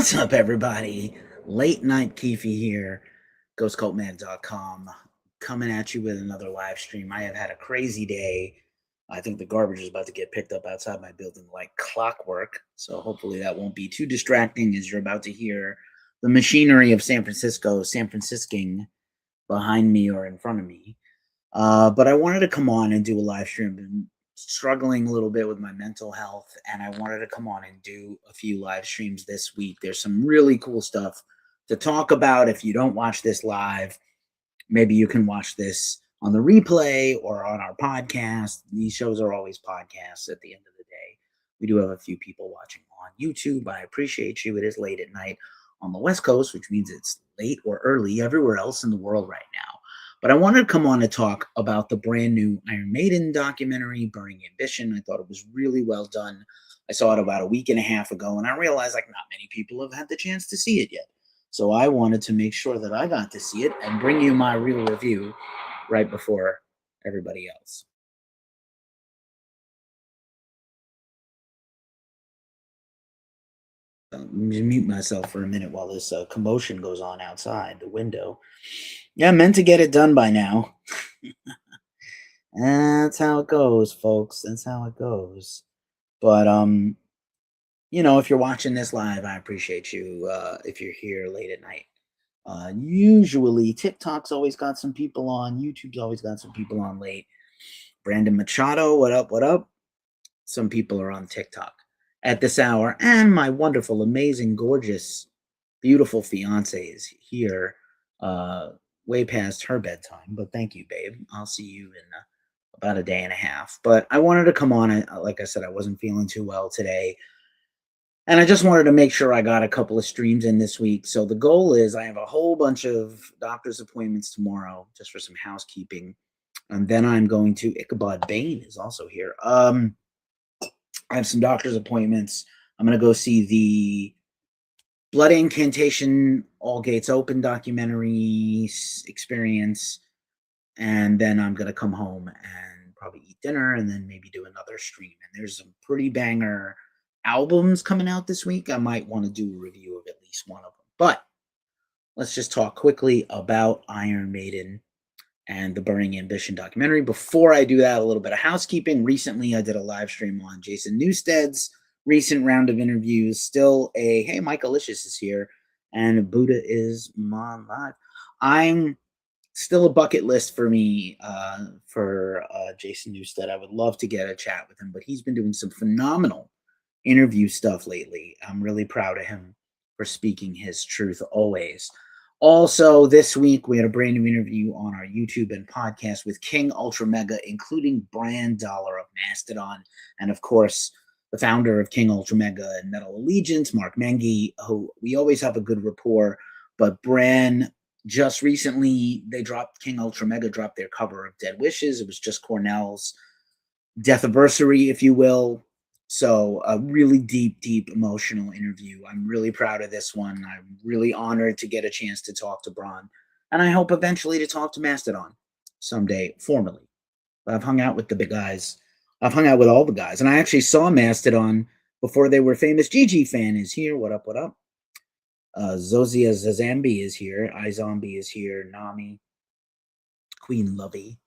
What's up, everybody? Late Night Keefe here, GhostCultMag.com, coming at you with another live stream. I have had a crazy day. I think the garbage is about to get picked up outside my building like clockwork, so hopefully that won't be too distracting as you're about to hear the machinery of San Francisking behind me or in front of me. But I wanted to come on and do a live stream. I've been struggling a little bit with my mental health, and I wanted to come on and do a few live streams this week. There's some really cool stuff to talk about. If you don't watch this live, maybe you can watch this on the replay or on our podcast. These shows are always podcasts at the end of the day. We do have a few people watching on YouTube. I appreciate you. It is late at night on the West Coast, which means it's late or early everywhere else in the world right now. But I wanted to come on to talk about the brand new Iron Maiden documentary, Burning Ambition. I thought it was really well done. I saw it about a week and a half ago, and I realized like not many people have had the chance to see it yet. So I wanted to make sure that I got to see it and bring you my real review right before everybody else. Let me mute myself for a minute while this commotion goes on outside the window. Yeah, meant to get it done by now. That's how it goes, folks. That's how it goes. But if you're watching this live, I appreciate you. If you're here late at night, usually TikTok's always got some people on. YouTube's always got some people on late. Brandon Machado, what up? What up? Some people are on TikTok at this hour, and my wonderful, amazing, gorgeous, beautiful fiance is here. Way past her bedtime, but thank you, babe. I'll see you in about a day and a half. But I wanted to come on. Like I said, I wasn't feeling too well today. And I just wanted to make sure I got a couple of streams in this week. So the goal is I have a whole bunch of doctor's appointments tomorrow just for some housekeeping. And then I'm going to Ichabod Bain is also here. I have some doctor's appointments. I'm going to go see the Blood Incantation All Gates Open documentary experience. And then I'm going to come home and probably eat dinner and then maybe do another stream. And there's some pretty banger albums coming out this week. I might want to do a review of at least one of them. But let's just talk quickly about Iron Maiden and the Burning Ambition documentary. Before I do that, a little bit of housekeeping. Recently, I did a live stream on Jason Newsted's recent round of interviews. Still hey, Michael Licious is here, and Buddha is my live. I'm still a bucket list for me for Jason Newsted. I would love to get a chat with him, but he's been doing some phenomenal interview stuff lately. I'm really proud of him for speaking his truth always. Also, this week, we had a brand new interview on our YouTube and podcast with King Ultra Mega, including Bran Dollar of Mastodon, and of course, the founder of King Ultra Mega and Metal Allegiance, Mark Mengi, who we always have a good rapport. But Bran, just recently, King Ultra Mega dropped their cover of Dead Wishes. It was just Cornell's death anniversary, if you will. So a really deep emotional interview. I'm really proud of this one. I'm really honored to get a chance to talk to Bron. And I hope eventually to talk to Mastodon someday formally. But I've hung out with the big guys. I've hung out with all the guys. And I actually saw Mastodon before they were famous. GG Fan is here. What up, what up? Zozia Zazambi is here. iZombie is here. Nami. Queen Lovey.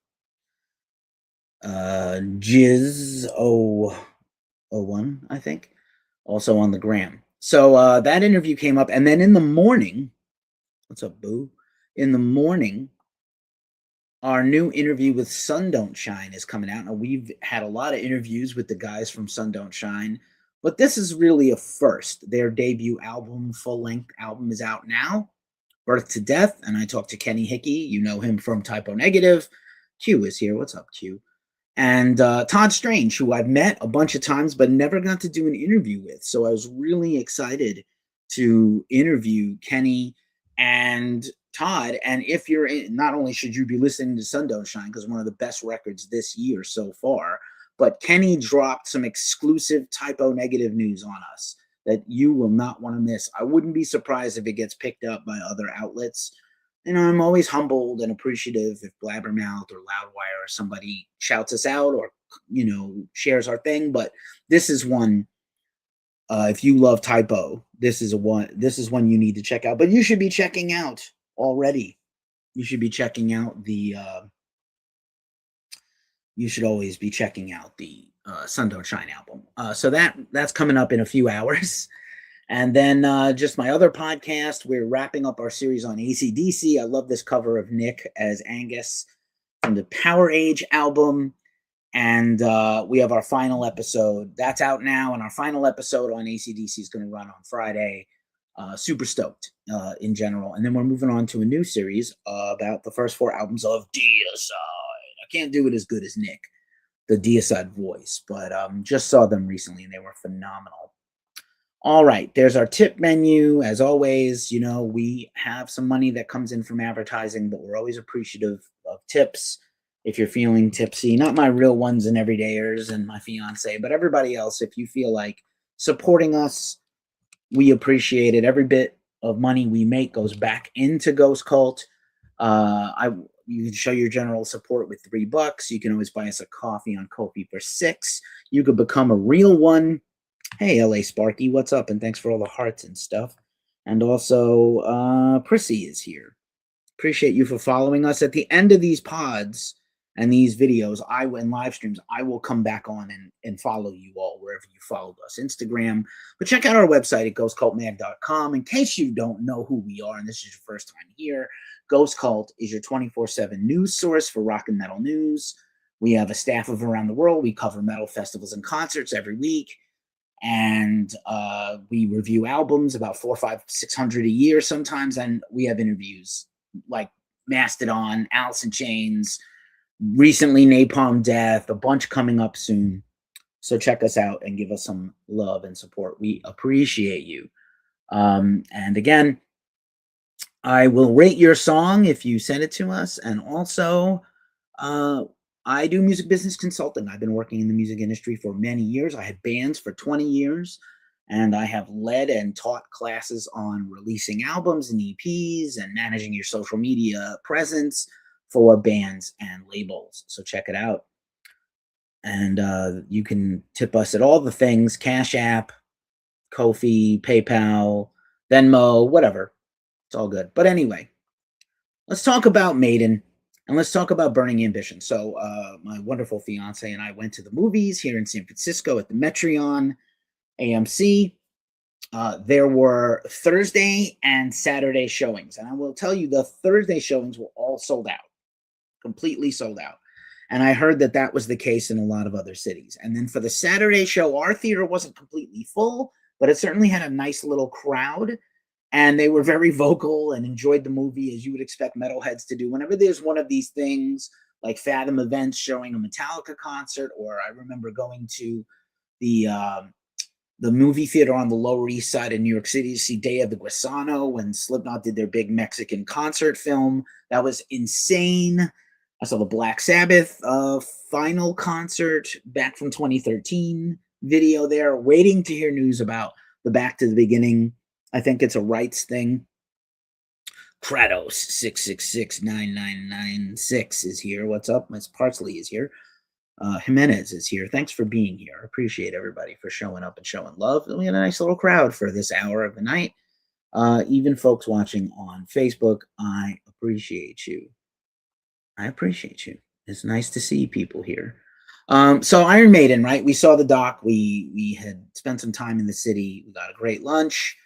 Jizz 01, I think, also on the gram. So that interview came up, and then in the morning, what's up, boo? In the morning, our new interview with Sun Don't Shine is coming out. Now, we've had a lot of interviews with the guys from Sun Don't Shine, but this is really a first. Their debut album, full-length album, is out now, Birth to Death, and I talked to Kenny Hickey. You know him from Typo Negative. Q is here. What's up, Q? And Todd Strange, who I've met a bunch of times but never got to do an interview with. So I was really excited to interview Kenny and Todd. And if you're in, not only should you be listening to Sun Don't Shine, because one of the best records this year so far, but Kenny dropped some exclusive Typo Negative news on us that you will not want to miss. I wouldn't be surprised if it gets picked up by other outlets. I'm always humbled and appreciative if Blabbermouth or Loudwire or somebody shouts us out or, shares our thing. But this is one If you love typo, this is one you need to check out. But you should be checking out already. You should be checking out the. You should always be checking out the Sun Don't Shine album. So that's coming up in a few hours. And then just my other podcast, we're wrapping up our series on AC/DC. I love this cover of Nick as Angus from the Power Age album. And we have our final episode. That's out now. And our final episode on AC/DC is going to run on Friday. Super stoked in general. And then we're moving on to a new series about the first 4 albums of Deicide. I can't do it as good as Nick, the Deicide voice, but just saw them recently and they were phenomenal. All right, there's our tip menu. As always, you know, we have some money that comes in from advertising, but we're always appreciative of tips. If you're feeling tipsy, not my real ones and everydayers and my fiance, but everybody else, if you feel like supporting us, we appreciate it. Every bit of money we make goes back into Ghost Cult. You can show your general support with $3. You can always buy us a coffee on Ko-fi for $6. You could become a real one. Hey, LA Sparky, what's up? And thanks for all the hearts and stuff. And also, Prissy is here. Appreciate you for following us. At the end of these pods and these videos, and live streams, I will come back on and follow you all wherever you followed us. Instagram. But check out our website at ghostcultmag.com. In case you don't know who we are and this is your first time here, Ghost Cult is your 24/7 news source for rock and metal news. We have a staff of around the world. We cover metal festivals and concerts every week. And we review albums about 400, 500, 600 a year sometimes. And we have interviews like Mastodon, Alice in Chains, recently Napalm Death, a bunch coming up soon. So check us out and give us some love and support. We appreciate you. And again, I will rate your song if you send it to us. And also, I do music business consulting. I've been working in the music industry for many years. I had bands for 20 years, and I have led and taught classes on releasing albums and EPs and managing your social media presence for bands and labels. So check it out. And you can tip us at all the things: Cash App, Ko-fi, PayPal, Venmo, whatever. It's all good. But anyway, let's talk about Maiden. And let's talk about Burning Ambition. So my wonderful fiance and I went to the movies here in San Francisco at the Metreon AMC. There were Thursday and Saturday showings. And I will tell you, the Thursday showings were all sold out, completely sold out. And I heard that that was the case in a lot of other cities. And then for the Saturday show, our theater wasn't completely full, but it certainly had a nice little crowd. And they were very vocal and enjoyed the movie, as you would expect metalheads to do. Whenever there's one of these things, like Fathom Events showing a Metallica concert, or I remember going to the movie theater on the Lower East Side of New York City to see Day of the Guisano when Slipknot did their big Mexican concert film. That was insane. I saw the Black Sabbath final concert back from 2013 video there, waiting to hear news about the Back to the Beginning. I think it's a rights thing. Kratos 6669996 is here. What's up? Miss Parsley is here. Jimenez is here. Thanks for being here. I appreciate everybody for showing up and showing love. We had a nice little crowd for this hour of the night. Even folks watching on Facebook, I appreciate you. I appreciate you. It's nice to see people here. So Iron Maiden, right? We saw the doc. We had spent some time in the city. We got a great lunch.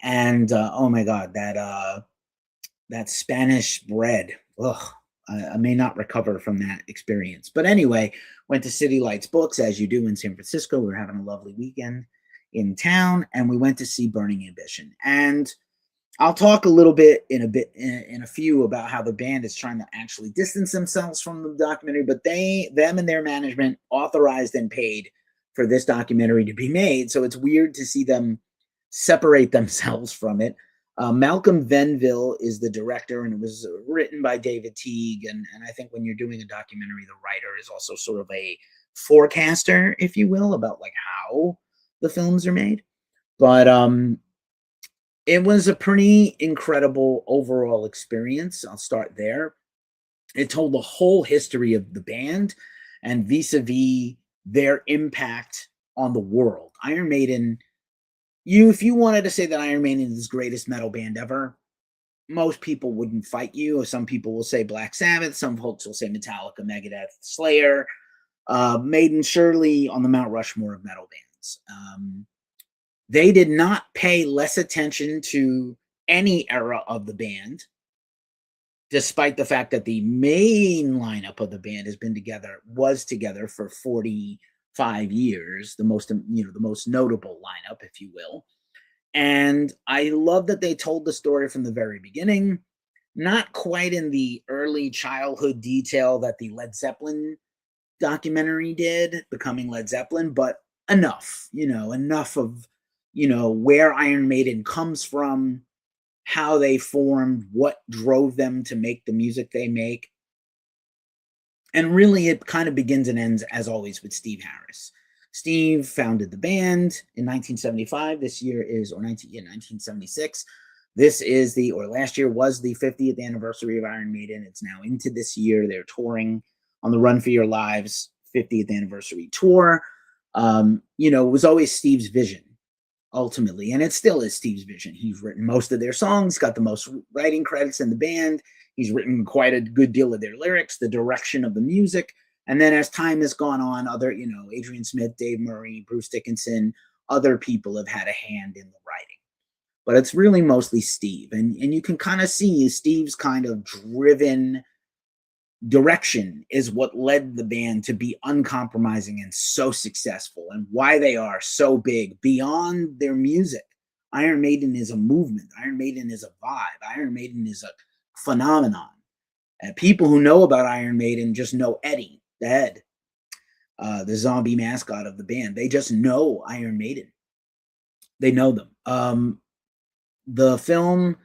And oh my God, that Spanish bread. Ugh, I may not recover from that experience. But anyway, went to City Lights Books, as you do in San Francisco. We were having a lovely weekend in town, and we went to see Burning Ambition. And I'll talk a little bit in a few about how the band is trying to actually distance themselves from the documentary, but them and their management authorized and paid for this documentary to be made. So it's weird to see them separate themselves from it. Malcolm Venville is the director, and it was written by David Teague. And I think when you're doing a documentary, the writer is also sort of a forecaster, if you will, about like how the films are made. But it was a pretty incredible overall experience. I'll start there. It told the whole history of the band and vis-a-vis their impact on the world. Iron Maiden if you wanted to say that Iron Maiden is the greatest metal band ever, most people wouldn't fight you. Some people will say Black Sabbath. Some folks will say Metallica, Megadeth, Slayer. Maiden surely on the Mount Rushmore of metal bands. They did not pay less attention to any era of the band, despite the fact that the main lineup of the band was together for 45 years, the most notable lineup, if you will. And I love that they told the story from the very beginning, not quite in the early childhood detail that the Led Zeppelin documentary did, Becoming Led Zeppelin, but enough of, where Iron Maiden comes from, how they formed, what drove them to make the music they make. And really, it kind of begins and ends, as always, with Steve Harris. Steve founded the band in 1975. This year is, 1976. Last year was the 50th anniversary of Iron Maiden. It's now into this year. They're touring on the Run for Your Lives 50th anniversary tour. It was always Steve's vision, ultimately, and it still is Steve's vision. He's written most of their songs, got the most writing credits in the band. He's written quite a good deal of their lyrics, the direction of the music. And then as time has gone on, other, Adrian Smith, Dave Murray, Bruce Dickinson, other people have had a hand in the writing. But it's really mostly Steve. And you can kind of see Steve's kind of driven direction is what led the band to be uncompromising and so successful, and why they are so big beyond their music. Iron Maiden is a movement. Iron Maiden is a vibe. Iron Maiden is a phenomenon. And people who know about Iron Maiden just know Eddie, the head, the zombie mascot of the band. They just know Iron Maiden. They know them. The film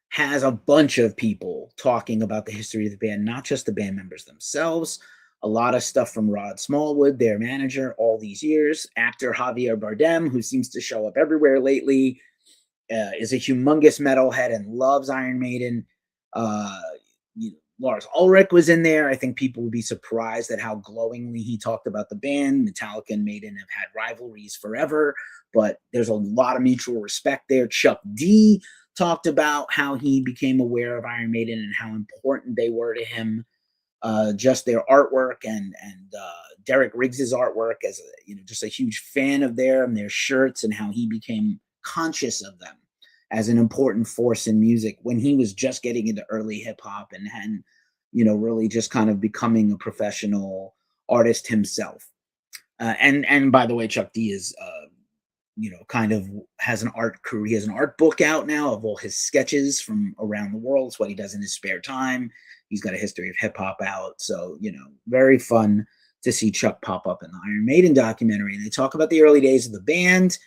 has a bunch of people talking about the history of the band, not just the band members themselves. A lot of stuff from Rod Smallwood, their manager, all these years. Actor Javier Bardem, who seems to show up everywhere lately, is a humongous metalhead and loves Iron Maiden. Lars Ulrich was in there. I think people would be surprised at how glowingly he talked about the band. Metallica and Maiden have had rivalries forever, but there's a lot of mutual respect there. Chuck D talked about how he became aware of Iron Maiden and how important they were to him. Just their artwork and Derek Riggs's artwork, as just a huge fan of their shirts, and how he became conscious of them as an important force in music when he was just getting into early hip hop and really just kind of becoming a professional artist himself. And by the way, Chuck D is kind of has an art career. He has an art book out now of all his sketches from around the world. It's what he does in his spare time. He's got a history of hip hop out. So, very fun to see Chuck pop up in the Iron Maiden documentary. And they talk about the early days of the band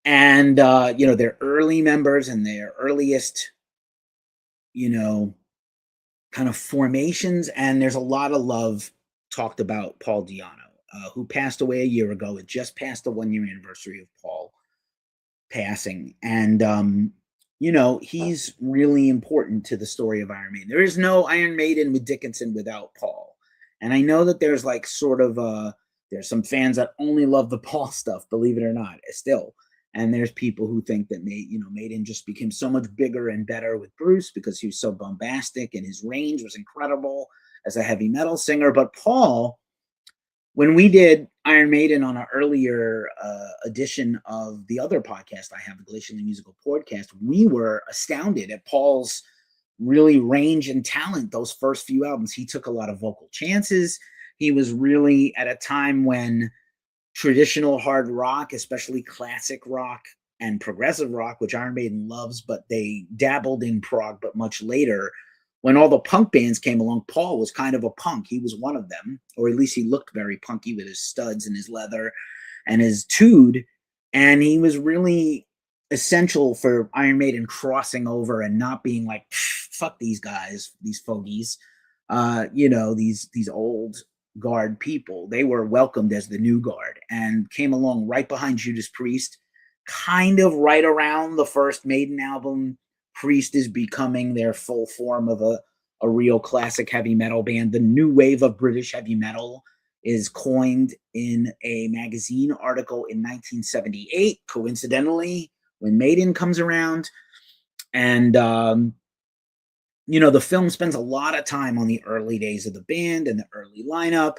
and, their early members and their earliest, kind of formations. And there's a lot of love talked about Paul Di'Anno, who passed away a year ago. It just passed the 1-year anniversary of Paul passing. And, he's really important to the story of Iron Maiden. There is no Iron Maiden with Dickinson without Paul. And I know that there's like there's some fans that only love the Paul stuff, believe it or not, still. And there's people who think that Maiden just became so much bigger and better with Bruce because he was so bombastic and his range was incredible as a heavy metal singer. But Paul, when we did Iron Maiden on an earlier edition of the other podcast I have, the Glacially Musical Podcast, we were astounded at Paul's really range and talent. Those first few albums, he took a lot of vocal chances. He was really at a time when traditional hard rock, especially classic rock and progressive rock, which Iron Maiden loves, but they dabbled in prog, but much later. When all the punk bands came along, Paul was kind of a punk. He was one of them, or at least he looked very punky with his studs and his leather and his tude. And he was really essential for Iron Maiden crossing over and not being like, fuck these guys, these fogies, these old guard people. They were welcomed as the new guard and came along right behind Judas Priest, kind of right around the first Maiden album. Priest is becoming their full form of a real classic heavy metal band, the new wave of British heavy metal. is coined in a magazine article in 1978, coincidentally, when Maiden comes around. And, the film spends a lot of time on the early days of the band and the early lineup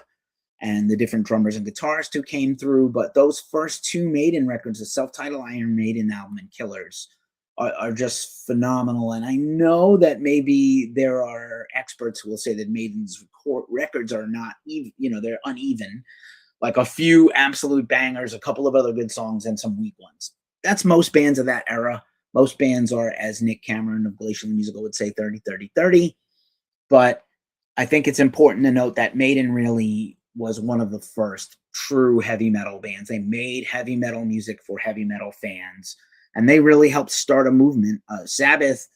and the different drummers and guitarists who came through. But those first two Maiden records, the self-titled Iron Maiden album and Killers, are just phenomenal. And I know that maybe there are experts who will say that Maiden's records are not even, they're uneven, like a few absolute bangers, a couple of other good songs, and some weak ones. That's most bands of that era. Most bands are, as Nick Cameron of Glacial Musical would say, 30, 30, 30. But I think it's important to note that Maiden really was one of the first true heavy metal bands. They made heavy metal music for heavy metal fans, and they really helped start a movement. Sabbath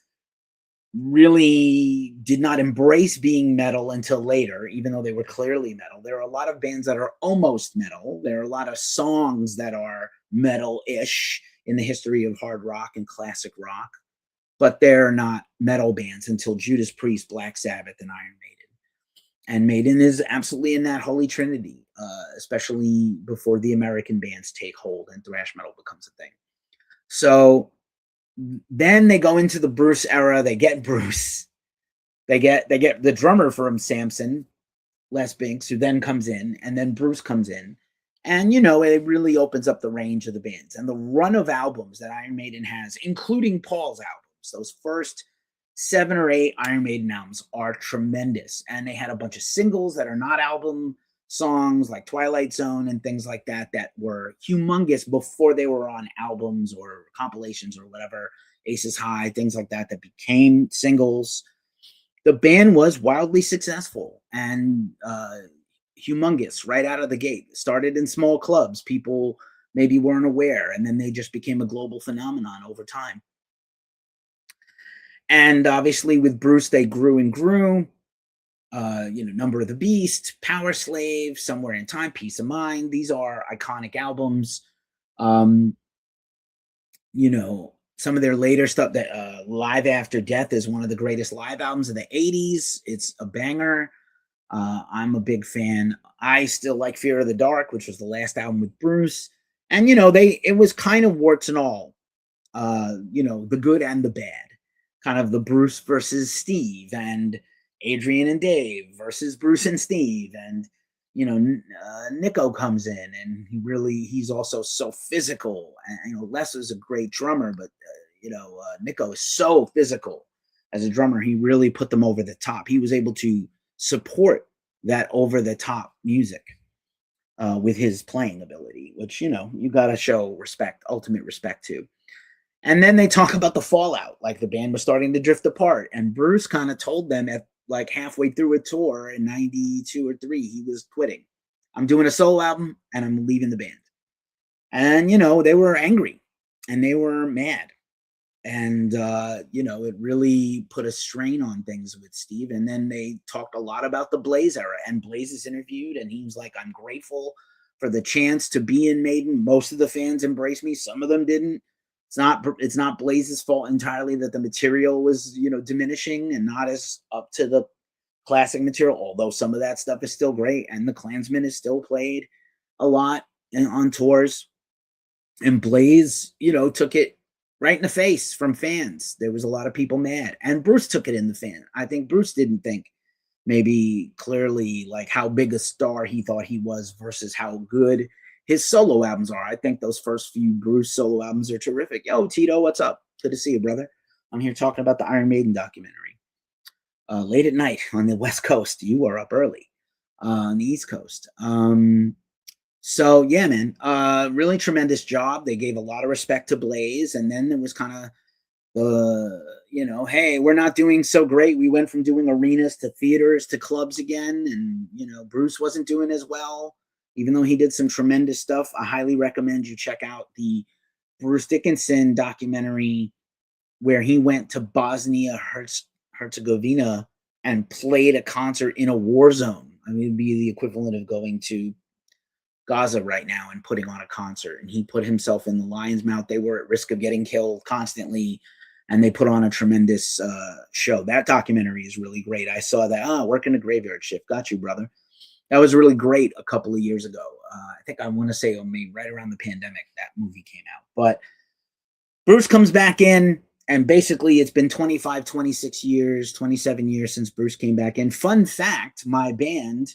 really did not embrace being metal until later, even though they were clearly metal. There are a lot of bands that are almost metal. There are a lot of songs that are metal-ish in the history of hard rock and classic rock, but they're not metal bands until Judas Priest, Black Sabbath, and Iron Maiden. And Maiden is absolutely in that holy trinity, especially before the American bands take hold and thrash metal becomes a thing. So then they go into the Bruce era. They get Bruce. They get the drummer from Samson, Les Binks, who then comes in, and then Bruce comes in. And, it really opens up the range of the bands. And the run of albums that Iron Maiden has, including Paul's albums, those first 7 or 8 Iron Maiden albums are tremendous. And they had a bunch of singles that are not album songs, like Twilight Zone and things like that, that were humongous before they were on albums or compilations or whatever, Aces High, things like that, that became singles. The band was wildly successful and humongous right out of the gate. Started in small clubs. People maybe weren't aware, and then they just became a global phenomenon over time. And obviously with Bruce, they grew and grew. Number of the Beast, Power Slave, Somewhere in Time, Peace of Mind. These are iconic albums. Some of their later stuff, that Live After Death is one of the greatest live albums of the 80s. It's a banger. I'm a big fan. I still like Fear of the Dark, which was the last album with Bruce. And, it was kind of warts and all, the good and the bad. Kind of the Bruce versus Steve, and Adrian and Dave versus Bruce and Steve. And, Nico comes in, and he's also so physical. And, Les is a great drummer, but, Nico is so physical as a drummer. He really put them over the top. He was able to support that over the top music with his playing ability, which, you got to show respect, ultimate respect to. And then they talk about the fallout, like the band was starting to drift apart. And Bruce kind of told them at like halfway through a tour in 92 or 3, he was quitting. I'm doing a solo album and I'm leaving the band. And, they were angry and they were mad. And, it really put a strain on things with Steve. And then they talked a lot about the Blaze era, and Blaze is interviewed, and he was like, I'm grateful for the chance to be in Maiden. Most of the fans embraced me. Some of them didn't. It's not Blaze's fault entirely that the material was, diminishing and not as up to the classic material, although some of that stuff is still great. And the Klansman is still played a lot on tours. And Blaze, took it right in the face from fans. There was a lot of people mad. And Bruce took it in the fan. I think Bruce didn't think maybe clearly like how big a star he thought he was versus how good his solo albums are. I think those first few Bruce solo albums are terrific. Yo, Tito, what's up? Good to see you, brother. I'm here talking about the Iron Maiden documentary. Late at night on the West Coast. You are up early on the East Coast. So, yeah, man, really tremendous job. They gave a lot of respect to Blaze. And then there was kind of hey, we're not doing so great. We went from doing arenas to theaters to clubs again. And, Bruce wasn't doing as well. Even though he did some tremendous stuff. I highly recommend you check out the Bruce Dickinson documentary where he went to Bosnia-Herzegovina and played a concert in a war zone. I mean, it'd be the equivalent of going to Gaza right now and putting on a concert. And he put himself in the lion's mouth. They were at risk of getting killed constantly, and they put on a tremendous show. That documentary is really great. I saw that. Working a graveyard shift. Got you, brother. That was really great a couple of years ago. I think I want to say maybe right around the pandemic that movie came out. But Bruce comes back in, and basically it's been 25, 26 years, 27 years since Bruce came back in. Fun fact, my band,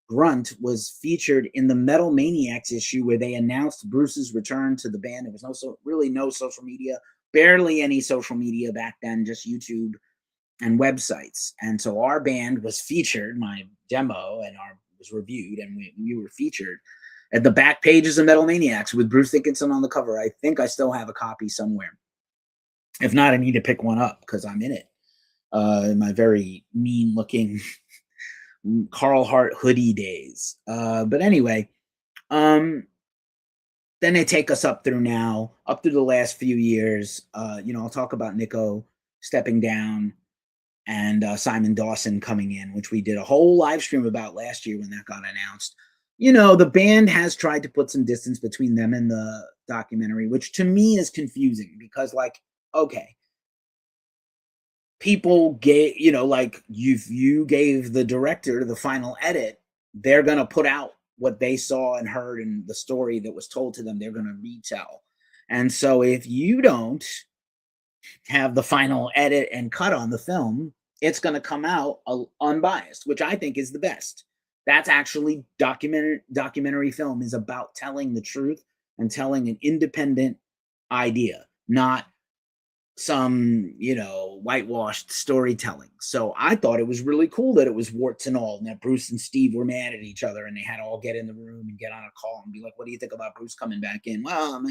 Grunt, was featured in the Metal Maniacs issue where they announced Bruce's return to the band. There was really no social media, barely any social media back then, just YouTube and websites. And so our band was featured, my demo and our was reviewed, and we were featured at the back pages of Metal Maniacs with Bruce Dickinson on the cover. I think I still have a copy somewhere. If not, I need to pick one up because I'm in it. In my very mean looking Carl Hart hoodie days. But anyway, then they take us up through the last few years. I'll talk about Nico stepping down and Simon Dawson coming in, which we did a whole live stream about last year when that got announced. The band has tried to put some distance between them and the documentary, which to me is confusing because, okay, people gave, you gave the director the final edit, they're going to put out what they saw and heard and the story that was told to them, they're going to retell. And so if you don't have the final edit and cut on the film, it's going to come out unbiased, which I think is the best. That's actually documentary film is about telling the truth and telling an independent idea, not some, whitewashed storytelling. So I thought it was really cool that it was warts and all, and that Bruce and Steve were mad at each other, and they had to all get in the room and get on a call and be like, what do you think about Bruce coming back in? Well,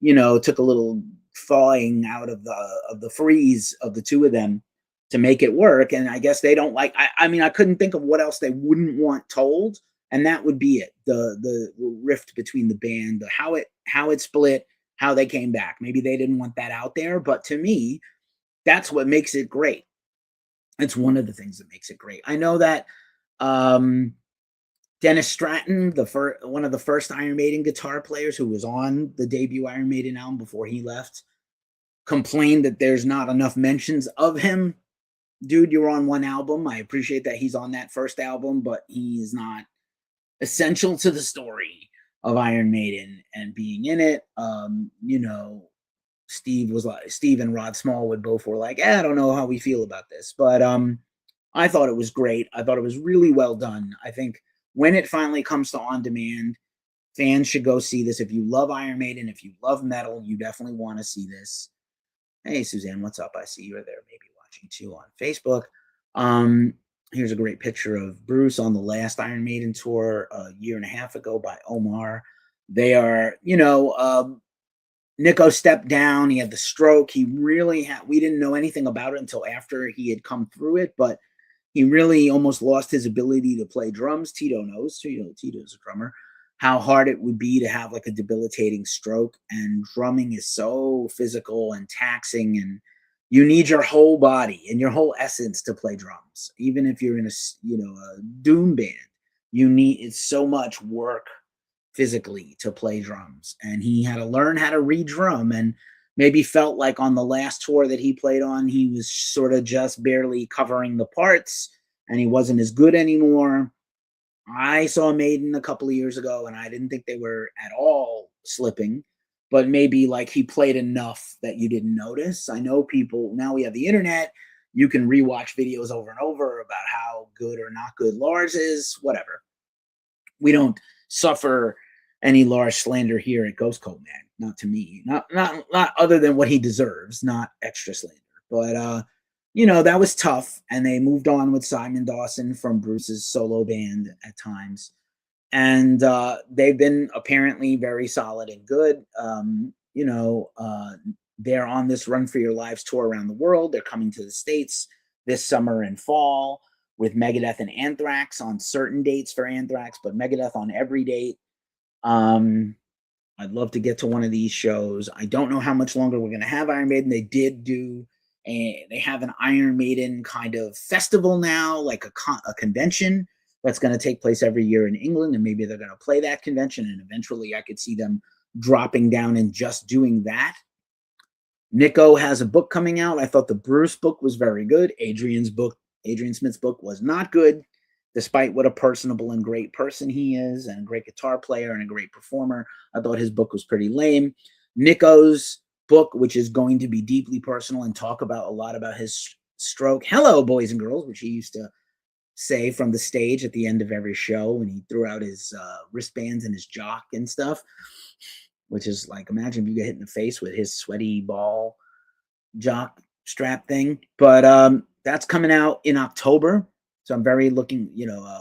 it took a little thawing out of the freeze of the two of them to make it work. And I guess they don't like, I couldn't think of what else they wouldn't want told. And that would be it. The rift between the band, how it split, how they came back. Maybe they didn't want that out there, but to me, that's what makes it great. It's one of the things that makes it great. I know that Dennis Stratton, one of the first Iron Maiden guitar players who was on the debut Iron Maiden album before he left, complained that there's not enough mentions of him. Dude, you're on one album. I appreciate that he's on that first album, but he's not essential to the story of Iron Maiden and being in it. Steve and Rod Smallwood both were like, I don't know how we feel about this, but I thought it was great. I thought it was really well done. I think when it finally comes to on demand, fans should go see this. If you love Iron Maiden, if you love metal, you definitely want to see this. Hey, Suzanne, what's up? I see you're there, maybe watching too on Facebook. Here's a great picture of Bruce on the last Iron Maiden tour a year and a half ago by Omar. They are, Nico stepped down. He had the stroke. He really we didn't know anything about it until after he had come through it, but he really almost lost his ability to play drums. Tito knows. Tito's a drummer. How hard it would be to have like a debilitating stroke, and drumming is so physical and taxing, and you need your whole body and your whole essence to play drums. Even if you're in a doom band, it's so much work physically to play drums. And he had to learn how to re-drum, and maybe felt like on the last tour that he played on, he was sort of just barely covering the parts and he wasn't as good anymore. I saw Maiden a couple of years ago, and I didn't think they were at all slipping, but maybe like he played enough that you didn't notice. I know people, now we have the internet, you can rewatch videos over and over about how good or not good Lars is, whatever. We don't suffer any Lars slander here at Ghost Coat Man, not to me, not other than what he deserves, not extra slander. But that was tough, and they moved on with Simon Dawson from Bruce's solo band at times, and they've been apparently very solid and good. They're on this Run for Your Lives tour around the world. They're coming to the States this summer and fall with Megadeth and Anthrax on certain dates for Anthrax, but Megadeth on every date. I'd love to get to one of these shows. I don't know how much longer we're going to have Iron Maiden. They have an Iron Maiden kind of festival now, like a convention that's going to take place every year in England, and maybe they're going to play that convention, and eventually I could see them dropping down and just doing that. Nico has a book coming out. I thought the Bruce book was very good. Adrian Smith's book was not good. despite what a personable and great person he is, and a great guitar player and a great performer, I thought his book was pretty lame. Nico's book, which is going to be deeply personal and talk about a lot about his stroke. Hello, boys and girls, which he used to say from the stage at the end of every show when he threw out his wristbands and his jock and stuff, which is like, imagine if you get hit in the face with his sweaty ball jock strap thing. But that's coming out in October. So I'm very looking,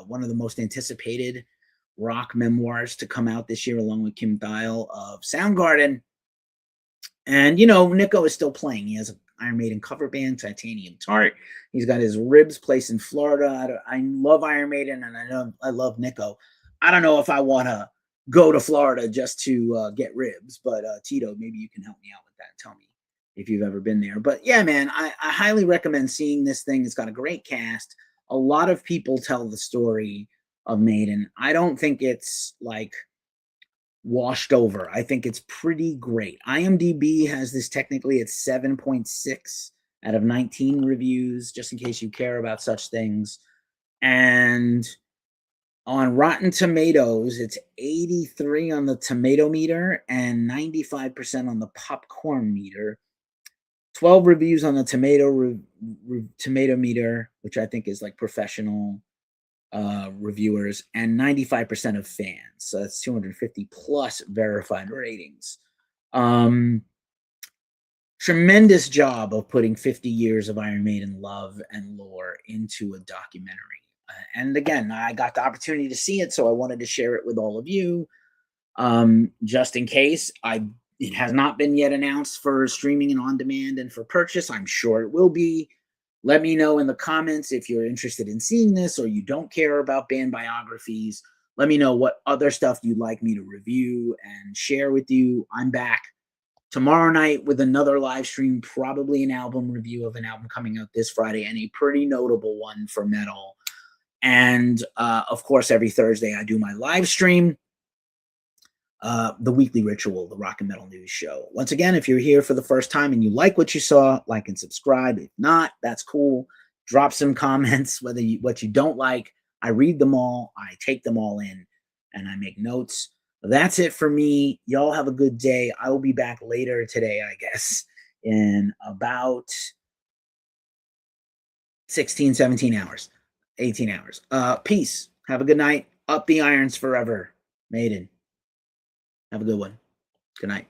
one of the most anticipated rock memoirs to come out this year, along with Kim Thiel of Soundgarden. And, Nico is still playing. He has an Iron Maiden cover band, Titanium Tart. He's got his ribs place in Florida. I love Iron Maiden, and I love Nico. I don't know if I want to go to Florida just to get ribs, but Tito, maybe you can help me out with that. Tell me if you've ever been there. But yeah, man, I highly recommend seeing this thing. It's got a great cast. A lot of people tell the story of Maiden. I don't think it's like washed over. I think it's pretty great. IMDb has this technically at 7.6 out of 19 reviews, just in case you care about such things. And on Rotten Tomatoes, it's 83 on the tomato meter and 95% on the popcorn meter. 12 reviews on the tomato meter, which I think is like professional reviewers, and 95% of fans. So that's 250 plus verified ratings. Tremendous job of putting 50 years of Iron Maiden love and lore into a documentary. And again, I got the opportunity to see it, so I wanted to share it with all of you. Just in case, it has not been yet announced for streaming and on demand and for purchase. I'm sure it will be. Let me know in the comments if you're interested in seeing this or you don't care about band biographies. Let me know what other stuff you'd like me to review and share with you. I'm back tomorrow night with another live stream, probably an album review of an album coming out this Friday, and a pretty notable one for metal. And of course, every Thursday I do my live stream, the Weekly Ritual, the Rock and Metal News Show. Once again, if you're here for the first time and you like what you saw, like and subscribe. If not, that's cool. Drop some comments, what you don't like. I read them all. I take them all in, and I make notes. That's it for me. Y'all have a good day. I will be back later today, I guess, in about 16, 17 hours, 18 hours. Peace. Have a good night. Up the irons forever. Maiden. Have a good one. Good night.